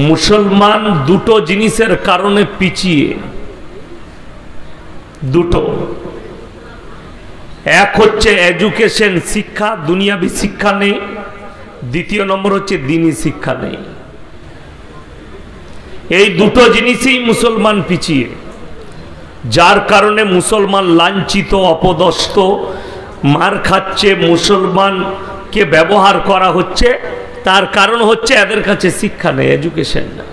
মুসলমান দুটো জিনিসের কারণে পিছিয়ে, দুটো। এক হচ্ছে এডুকেশন, শিক্ষা, দুনিয়াবি শিক্ষা নেই। দ্বিতীয় নম্বর হচ্ছে দ্বীনি শিক্ষা নেই। এই দুটো জিনিসই মুসলমান পিছিয়ে, যার কারণে মুসলমান লাঞ্ছিত, অপদস্থ, মার খাচ্ছে, মুসলমানকে ব্যবহার করা হচ্ছে। তার কারণ হচ্ছে এদের কাছে শিক্ষা নেই, এডুকেশন না।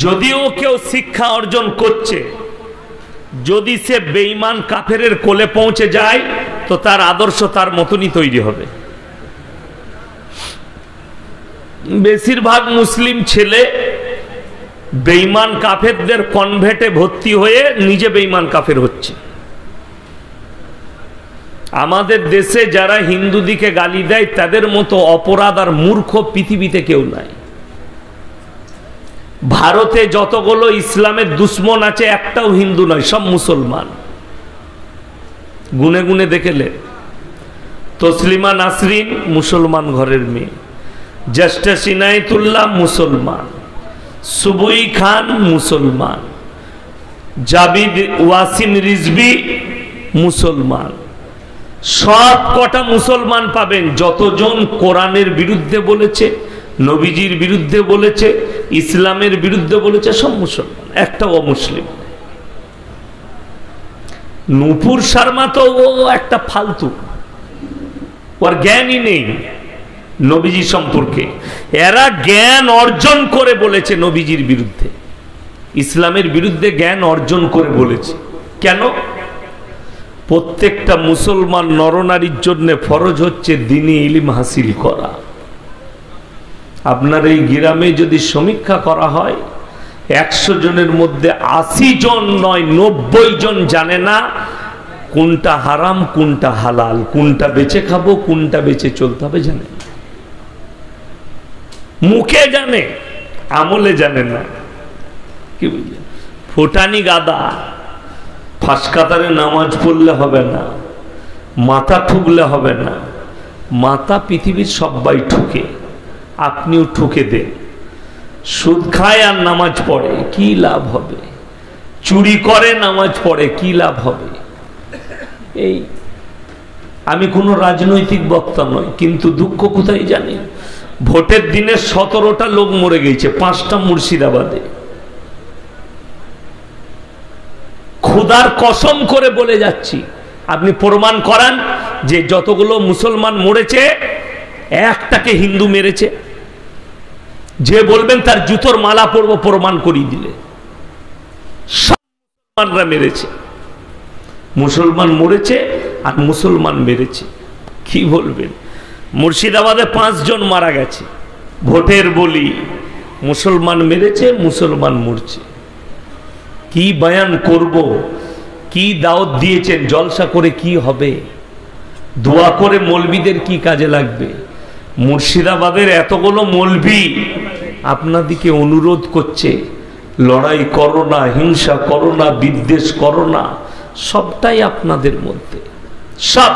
যদিও কেউ শিক্ষা অর্জন করছে, যদি সে বেঈমান কাফেরের কোলে পৌঁছে যায় তো তার আদর্শ তার মতনই তৈরি হবে। বেশিরভাগ মুসলিম ছেলে বেঈমান কাফেরদের কনভেন্টে ভর্তি হয়ে নিজে বেঈমান কাফের হচ্ছে। আমাদের দেশে যারা হিন্দু দিকে গালি দেয় তাদের মতো অপরাধ আর মূর্খ পৃথিবীতে কেউ নাই। ভারতে যতগুলো ইসলামের দুশ্মন আছে একটাও হিন্দু নয়, সব মুসলমান। গুনে গুনে দেখলে তসলিমা নাসরিন মুসলমান ঘরের মেয়ে, জাস্টা সিনাইতুল্লাহ মুসলমান, সুবুই খান মুসলমান, জাবিদ ওয়াসিম রিজভি মুসলমান। সব কটা মুসলমান পাবেন। যতজন কোরআনের বিরুদ্ধে বলেছে, নবীজির বিরুদ্ধে বলেছে, ইসলামের বিরুদ্ধে বলেছে, সব মুসলমান, একটাও অমুসলিম। নূপুর শর্মা তো ও একটা ফালতু, ওর জ্ঞানই নেই নবীজি সম্পর্কে। এরা জ্ঞান অর্জন করে বলেছে নবীজির বিরুদ্ধে, ইসলামের বিরুদ্ধে জ্ঞান অর্জন করে বলেছে। কেন? প্রত্যেকটা মুসলমান নরনারীর জন্য ফরজ হচ্ছে দ্বীনি ইলম হাসিল করা। আপনার এই গ্রামে যদি সমীক্ষা করা হয়, 100 জনের মধ্যে 80 জন নয় 90 জন জানে না কোনটা হারাম কোনটা হালাল, কোনটা বেঁচে খাবো কোনটা বেঁচে চলতে হবে জানে না। মুখে জানে, আমলে জানে না। কি বুঝলেন? ফুটানি গাদা। ফাঁস কাতারে নামাজ পড়লে হবে না, মাথা ঠুকলে হবে না। মাথা পৃথিবীর সবাই ঠুকে, আপনিও ঠুকে দেন। সুদ খায় আর নামাজ পড়ে, কি লাভ হবে? চুরি করে নামাজ পড়ে, কি লাভ হবে? এই আমি কোনো রাজনৈতিক বক্তা নয়, কিন্তু দুঃখ কোথায় জানেন? ভোটের দিনে 17টা লোক মরে গেছে, 5টা মুর্শিদাবাদে। খুদার কসম করে বলে যাচ্ছি, আপনি প্রমাণ করান যে যতগুলো মুসলমান মরেছে একটাকে হিন্দু মেরেছে। যে বলবেন তার জুতোর মালা পরব, প্রমাণ করিয়ে দিলে। সব মুসলমানরা মেরেছে, মুসলমান মরেছে আর মুসলমান মেরেছে। কি বলবেন? মুর্শিদাবাদে 5 জন মারা গেছে, ভোটের বলি। মুসলমান মেরেছে, মুসলমান মরছে। কি বয়ান করব? কি দাওয়াত দিয়েছেন? জলসা করে কি হবে? দোয়া করে মৌলবীদের কি কাজে লাগবে? মুর্শিদাবাদের এতগুলো মৌলবী আপনাদিকে অনুরোধ করছে, লড়াই করো না, হিংসা করো না, বিদ্বেষ করো না। সবটাই আপনাদের মধ্যে সব।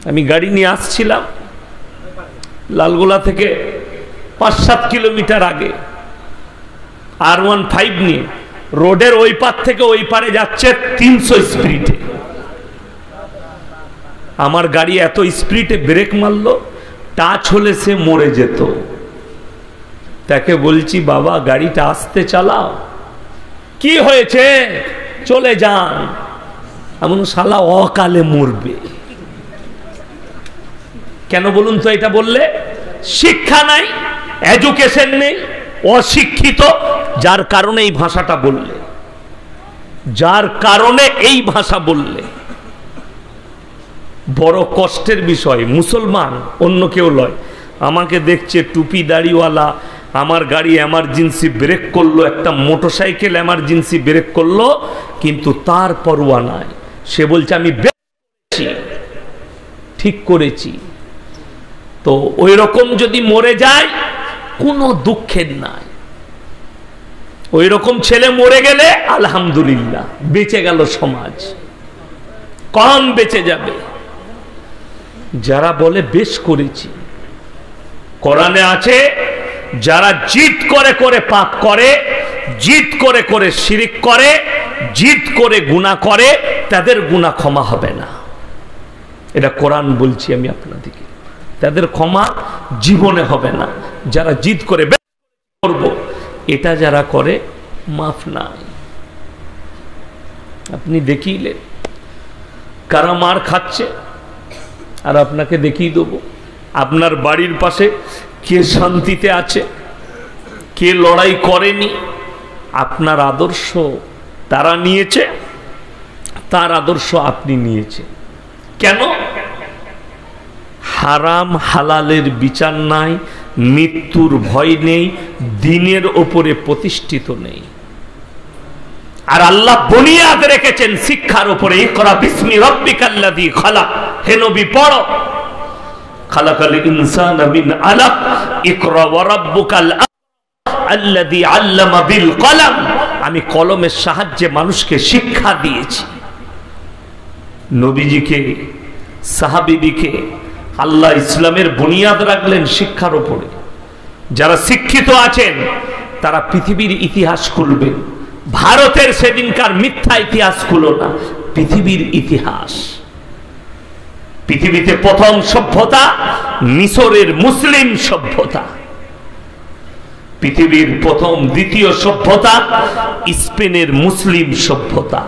আমি গাড়ি নিয়ে আসছিলাম লালগোলা থেকে 5-7 কিলোমিটার আগে, R15 নিয়ে রোডের ওই পার থেকে ওই পারে যাচ্ছে 300 স্পিডে। আমার গাড়ি এত স্পিডে ব্রেক মারলো, টাচ হলে সে মরে যেত। তাকে বলছি, বাবা গাড়িটা আস্তে চালাও। কি হয়েছে? চলে যান। এমন শালা অকালে মরবে। কেন বলুন তো এটা বললে? শিক্ষা নাই, এডুকেশন নেই, অশিক্ষিত। যার কারণে এই ভাষাটা বললে, যার কারণে এই ভাষা বললে। বড় কষ্টের বিষয়। মুসলমান, অন্য কেউ লয়। আমাকে দেখছে টুপি দাড়িওয়ালা, আমার গাড়ি এমার্জেন্সি ব্রেক করলো, একটা মোটরসাইকেল এমার্জেন্সি ব্রেক করলো, কিন্তু তার পরোয়া নাই। সে বলছে আমি ঠিক করেছি। তো ওই রকম যদি মরে যায় কোনো দুঃখের নাই। ওই রকম ছেলে মরে গেলে আলহামদুলিল্লাহ, বেঁচে গেল সমাজ, কম বেঁচে যাবে। যারা বলে বেশ করেছি, কোরআনে আছে, যারা জিদ করে করে পাপ করে, জিদ করে করে শিরিক করে, জিদ করে গুনাহ করে, তাদের গুনাহ ক্ষমা হবে না। এটা কোরআন বলছি আমি আপনাদেরকে, তাদের ক্ষমা জীবনে হবে না। যারা জিদ করে করব, এটা যারা করে মাফ নাই। আপনি দেখিলেন কারা মার খাচ্ছে, আর আপনাকে দেখিয়ে দেবো আপনার বাড়ির পাশে কে শান্তিতে আছে, কে লড়াই করেনি। আপনার আদর্শ তারা নিয়েছে, তার আদর্শ আপনি নিয়েছে। কেন? হারাম হালালের বিচার নাই, মৃত্যুর ভয় নেই, দিনের ওপরে প্রতিষ্ঠিত নেই। আর আল্লাহ বুনিয়াদ রেখেছেন শিক্ষার উপরে। ইকরা বিসমি রাব্বিকাল্লাযী খালাক, হে নবী পড়ো, খালাকাল ইনসানা মিন আলাক, ইকরা ওয়া রাব্বুকাল আল্লাযী আল্লামা বিল কলম। আমি কলমের সাহায্যে মানুষকে শিক্ষা দিয়েছি। নবীজিকে, সাহাবীদিকে আল্লাহ ইসলামের বুনিয়াদ রাখলেন শিক্ষার উপরে। যারা শিক্ষিত আছেন তারা পৃথিবীর ইতিহাস খুলবেন। ভারতের সেদিনকার মিথ্যা ইতিহাস খুলো না, পৃথিবীর ইতিহাস। পৃথিবীতে প্রথম সভ্যতা মিশরের মুসলিম সভ্যতা। পৃথিবীর প্রথম দ্বিতীয় সভ্যতা স্পেনের মুসলিম সভ্যতা।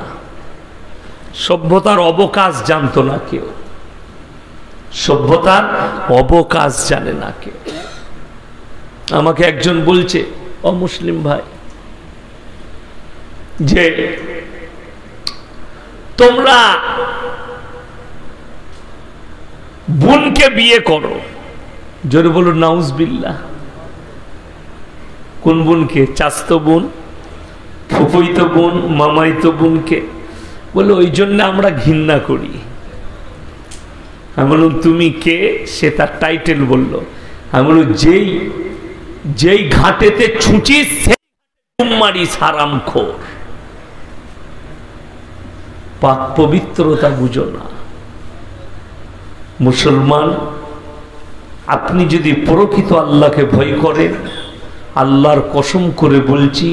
সভ্যতার অবকাশ জানতো না কেউ, সভ্যতার অবকাশ জানে না কেউ। আমাকে একজন বলছে, অমুসলিম ভাই, যে তোমরা বোনকে বিয়ে করো। জোরে বলো নাউজুবিল্লাহ। কোন বোনকে? চাচতো বোন, ফুফুইতো বোন, মামাইতো বোনকে। বলে ওই জন্য আমরা ঘৃণা করি। আমি বললাম তুমি কে? সে তার টাইটেল বলল। আমি বললাম যেই ঘাটেতে ছুঁচিস সেই মারিস হারামখোর। পাক পবিত্রতা বুঝো না। মুসলমান, আপনি যদি প্রকৃত আল্লাহকে ভয় করেন, আল্লাহর কসম করে বলছি,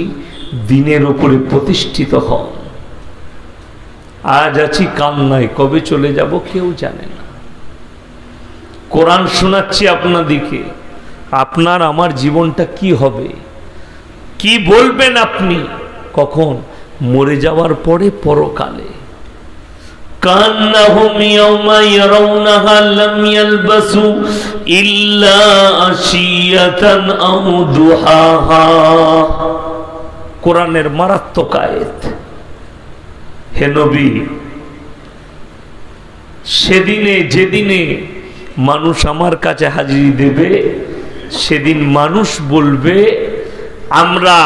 দিনের উপরে প্রতিষ্ঠিত হন। আজ আছি কাল নাই, কবে চলে যাব কেউ জানে না। কোরআন শোনাচ্ছি আপনাদিকে, আপনার আমার জীবনটা কি হবে, কি বলবেন আপনি, কখন? মরে যাওয়ার পরে, পরকালে। কান্নাহুম ইয়াওমা ইয়ারাউনাহা লাম ইয়ালবাসু ইল্লা আশিয়াতান আও দুহাহা। কোরআনের মারাত্মক আয়াত। হে নবী, সেদিনে, যেদিনে মানুষ আমার কাছে হাজিরি দেবে, সেদিন মানুষ বলবে, আমরা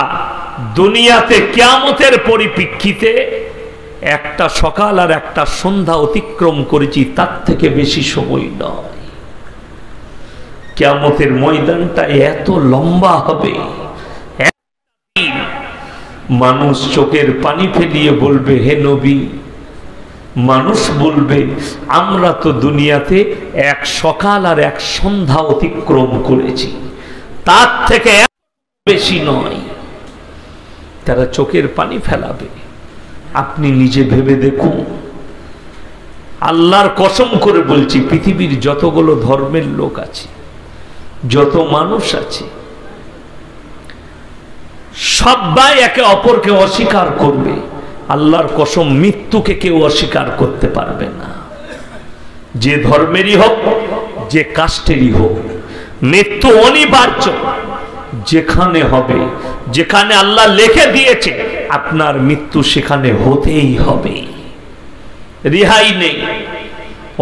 দুনিয়াতে কিয়ামতের পরিপ্রেক্ষিতে একটা সকাল আর একটা সন্ধ্যা অতিক্রম করেছি, তার থেকে বেশি সময় নয়। কিয়ামতের ময়দানটা এত লম্বা হবে, মানুষ চোখের পানি ফেলিয়ে বলবে, হে নবী, মানুষ বলবে আমরা তো দুনিয়াতে এক সকাল আর এক সন্ধ্যা অতিক্রম করেছি, তার থেকে বেশি নয়। তারা চোখের পানি ফেলাবে। আপনি নিজে ভেবে দেখুন, আল্লাহর কসম করে বলছি, পৃথিবীর যতগুলো ধর্মের লোক আছে, যত মানুষ আছে, সবাই একে অপরকে অস্বীকার করবে। আল্লাহর কসম, মৃত্যুকে কেউ অস্বীকার করতে পারবে না। যে ধর্মেরই হোক, যে কাস্টেরই হোক, মৃত্যু অনিবার্য। যেখানে হবে, যেখানে আল্লাহ লিখে দিয়েছে আপনার মৃত্যু, সেখানে হতেই হবে, রেহাই নেই,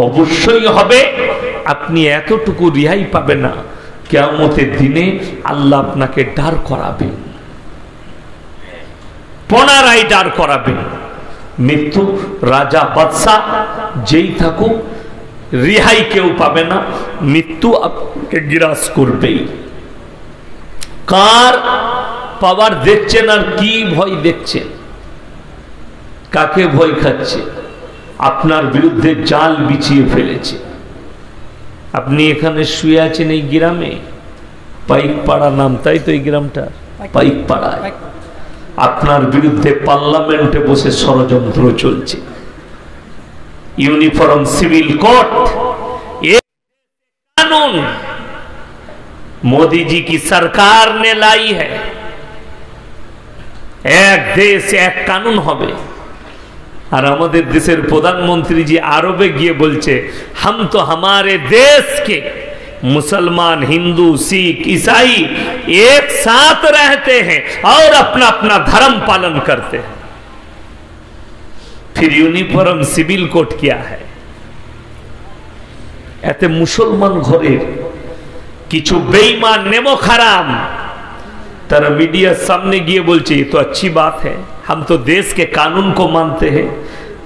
অবশ্যই হবে। আপনি এতটুকু রেহাই পাবে না, কিয়ামতের দিনে আল্লাহ আপনাকে দাঁড় করাবেন, পুনরায় দাঁড় করাবেন। মৃত্যু রাজা বাদশা যেই থাকুক, রেহাই কেউ পাবে না, মৃত্যু আপনাকে গ্রাস করবেই। কার পাওয়ার দেখছেন আর কি ভয় দেখছেন? কাকে ভয় খাচ্ছে? আপনার বিরুদ্ধে জাল বিছিয়ে ফেলেছে। আপনি এখানে শুয়ে আছেন এই গ্রামে, পাইকপাড়া নাম, তাই তো এই গ্রামটা পাইকপাড়ায় আপনার বিরুদ্ধে পার্লামেন্টে বসে ষড়যন্ত্র চলছে। यूनिफॉर्म सिविल कोड एक कानून मोदी जी की सरकार ने लाई है। एक देश एक कानून হবে। আর আমাদের দেশের প্রধানমন্ত্রী জি আরবে গিয়ে বলছে हम तो हमारे देश के मुसलमान, हिंदू, सिख, ईसाई एक साथ रहते हैं और अपना अपना धर्म पालन करते हैं। फिर यूनिफॉर्म सिविल कोड क्या है? एते मुसलमान घरे किछु बेईमान नेमो खराम तारा मीडिया सामने गिए बोलचे ये तो अच्छी बात है, हम तो देश के कानून को मानते हैं।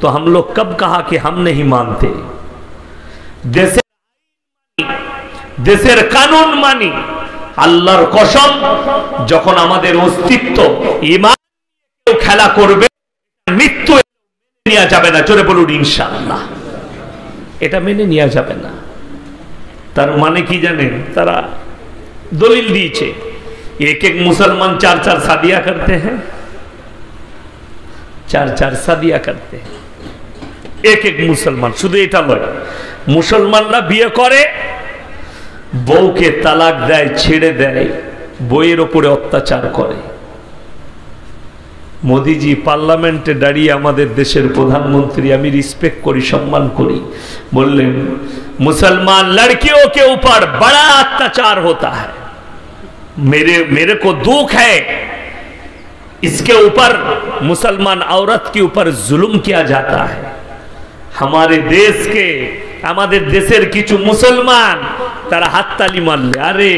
तो हम लोग कब कहा कि हम नहीं मानते? देशेर कानून मानी। আল্লাহর কসম, যখন আমাদের অস্তিত্ব ঈমান খেলা করবে মৃত্যু নেওয়া যাবে না। জোরে বলুন ইনশাআল্লাহ। এটা মেনে নেওয়া যাবে না। তার মানে কি জানেন? তারা দলিল দিয়েছে एक एक मुसलमान 4-4 शादियां करते हैं, 4-4 शादियां करते हैं एक एक मुसलमान। শুধু এটা নয়, মুসলমানরা বিয়ে করে বউকে তালাক দেয়, ছেড়ে দেয়, বউয়ের উপরে অত্যাচার করে। मोदी जी पार्लामेंटे दाड़िए हमारे देशेर प्रधानमंत्री, आमी रिस्पेक्ट करी, सम्मान करी, बोलें मुसलमान लड़कियों के ऊपर बड़ा अत्याचार होता है। मेरे को दुख है, इसके ऊपर मुसलमान औरत के ऊपर जुल्म किया जाता है। हमारे देश के हमारे देशेर किछु मुसलमान तारा हाथ ताली मारले, अरे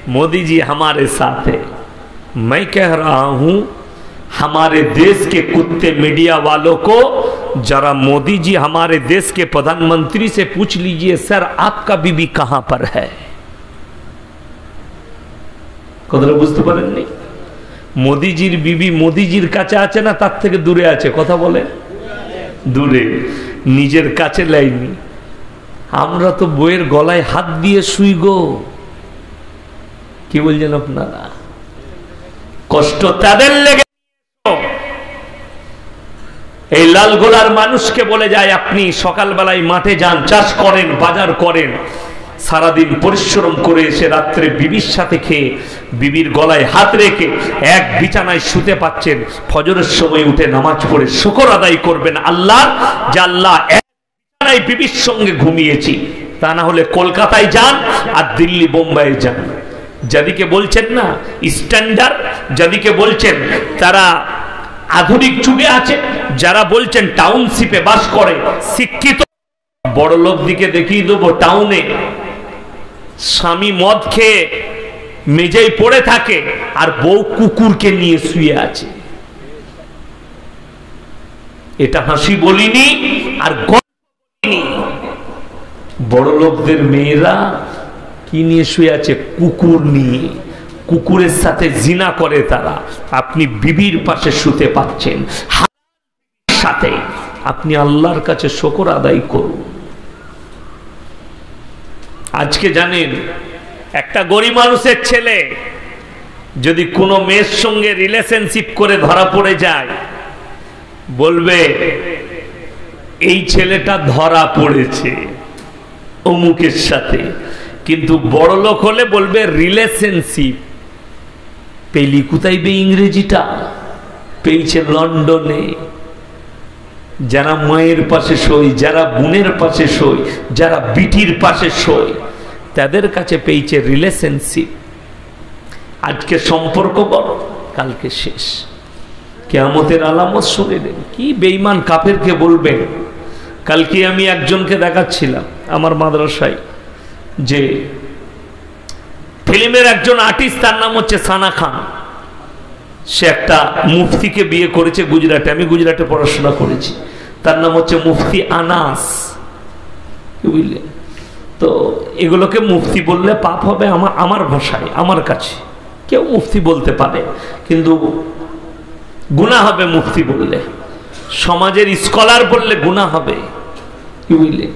मोदी जी हमारे साथ है। मैं कह रहा हूं हमारे देश के कुत्ते मीडिया वालों को, जरा मोदी जी हमारे देश के प्रधानमंत्री से पूछ लीजिए, सर आपका बीबी कहां पर है? कतटा बुझते पारेनনি? मोदीजीर बीबी मोदीजीर काছে আছে না তার থেকে দূরে আছে? কথা বলে দূরে, নিজের কাছে লাইনি। আমরা তো বইয়ের গলায় হাত দিয়ে শুই গো। কি বলছেন আপনারা? কষ্ট তাদের লেগে। এই লালগোলার মানুষকে বলে যায় আপনি সকালবেলায় মাঠে যান, চাষ করেন, বাজার করেন, সারাদিন পরিশ্রম করে এসে রাত্রে বিবির সাথে খেয়ে বিবির গলায় হাত রেখে এক বিছানায় শুতে পাচ্ছেন, ফজরের সময় উঠে নামাজ পড়ে শুকর আদায় করবেন আল্লাহ, যে আল্লাহ এক বিছানায় বিবির সঙ্গে ঘুমিয়েছি। তা না হলে কলকাতায় যান আর দিল্লি বোম্বাই যান, যাদিকে বলছেন না স্ট্যান্ডার্ড, যাদিকে বলছেন তারা আধুনিক যুগে আছে, যারা বলছেন টাউনশিপে বাস করে শিক্ষিত বড় লোক দিকে দেখিয়ে দেবো টাউনে স্বামী মদ খেয়ে মেঝেই পড়ে থাকে আর বউ কুকুরকে নিয়ে শুয়ে আছে। এটা হাসি বলিনি আর বলিনি। বড় লোকদের মেয়েরা কি নিয়ে শুয়ে আছে? কুকুর নিয়ে। কুকুরের সাথে জিনা করে তারা। আপনি বিবির পাশে শুতে পাচ্ছেন সাথে, আপনি আল্লাহর কাছে শুকর আদায় করুন। আজকে জানেন একটা গরিব মানুষের ছেলে যদি কোনো মেয়ের সঙ্গে রিলেশনশিপ করে ধরা পড়ে যায়, বলবে এই ছেলেটা ধরা পড়েছে অমুকের সাথে। কিন্তু বড় লোক হলে বলবে রিলেশনশিপ। পেলি কোথায় বে ইংরেজিটা? পেয়েছে লন্ডনে। যারা মায়ের পাশে শোয়, যারা বোনের পাশে শোয়, যারা বিটির পাশে শোয়, তাদের কাছে পেয়েছে রিলেশনশিপ। আজকে সম্পর্ক বড়, কালকে শেষ। কিয়ামতের আলামত শুনে নেন। কি বেঈমান কাফেরকে বলবেন? কালকে আমি একজনকে দেখাচ্ছিলাম আমার মাদ্রাসায়, যে ফিল্মের একজন আর্টিস্ট, তার নাম হচ্ছে সানা খান। সে একটা মুফতিকে বিয়ে করেছে গুজরাটে। আমি গুজরাটে পড়াশোনা করেছি। তার নাম হচ্ছে মুফতি আনাস, বুঝলেন তো? এগুলোকে মুফতি বললে পাপ হবে আমার ভাষায়, আমার কাছে। কেউ মুফতি বলতে পারে, কিন্তু গুনাহ হবে মুফতি বললে। সমাজের স্কলার বললে গুনাহ হবে, কি বুঝলেন?